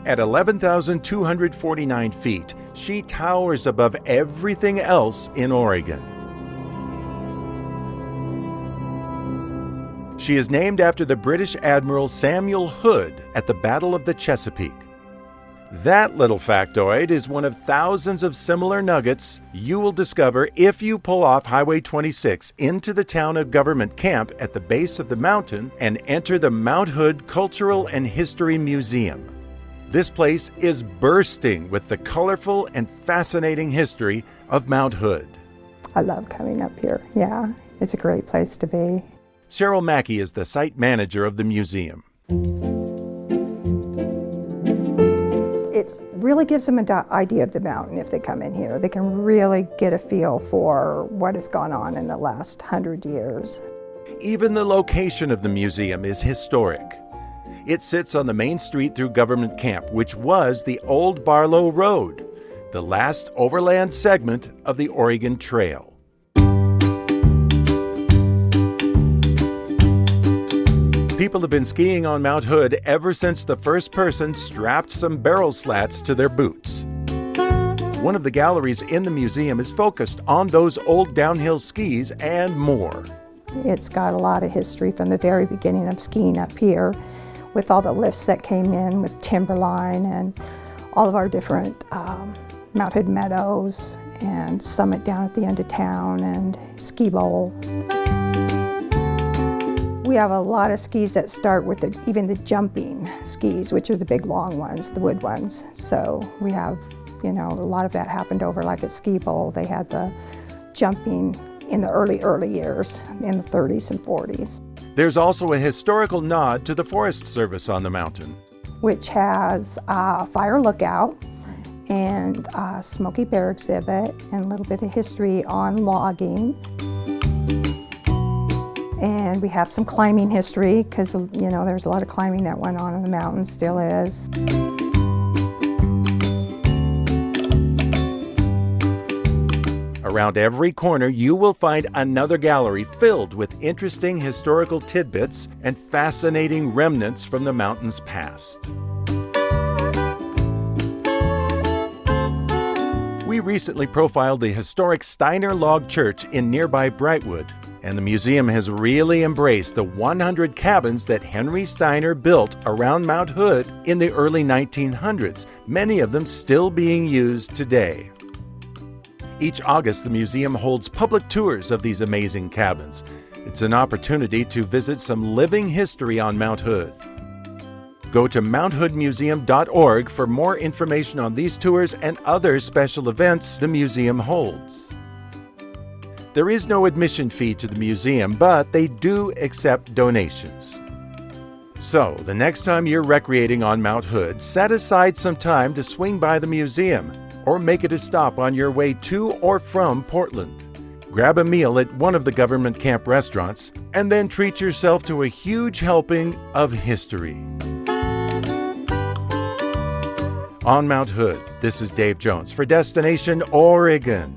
At 11,249 feet, she towers above everything else in Oregon. She is named after the British Admiral Samuel Hood at the Battle of the Chesapeake. That little factoid is one of thousands of similar nuggets you will discover if you pull off Highway 26 into the town of Government Camp at the base of the mountain and enter the Mount Hood Cultural and History Museum. This place is bursting with the colorful and fascinating history of Mount Hood. I love coming up here. Yeah, it's a great place to be. Cheryl Mackey is the site manager of the museum. It really gives them an idea of the mountain if they come in here. They can really get a feel for what has gone on in the last 100 years. Even the location of the museum is historic. It sits on the main street through Government Camp, which was the old Barlow Road, the last overland segment of the Oregon Trail. People have been skiing on Mount Hood ever since the first person strapped some barrel slats to their boots. One of the galleries in the museum is focused on those old downhill skis and more. It's got a lot of history from the very beginning of skiing up here, with all the lifts that came in with Timberline and all of our different Mount Hood Meadows and Summit down at the end of town and Ski Bowl. We have a lot of skis that start with even the jumping skis, which are the big long ones, the wood ones. So we have, a lot of that happened over like at Ski Bowl. They had the jumping in the early years, in the 30s and 40s. There's also a historical nod to the Forest Service on the mountain, which has a fire lookout and a Smokey Bear exhibit and a little bit of history on logging. And we have some climbing history because, there's a lot of climbing that went on in the mountain, still is. Around every corner, you will find another gallery filled with interesting historical tidbits and fascinating remnants from the mountain's past. We recently profiled the historic Steiner Log Church in nearby Brightwood, and the museum has really embraced the 100 cabins that Henry Steiner built around Mount Hood in the early 1900s, many of them still being used today. Each August, the museum holds public tours of these amazing cabins. It's an opportunity to visit some living history on Mount Hood. Go to mounthoodmuseum.org for more information on these tours and other special events the museum holds. There is no admission fee to the museum, but they do accept donations. So, the next time you're recreating on Mount Hood, set aside some time to swing by the museum or make it a stop on your way to or from Portland. Grab a meal at one of the Government Camp restaurants and then treat yourself to a huge helping of history. On Mount Hood, this is Dave Jones for Destination Oregon.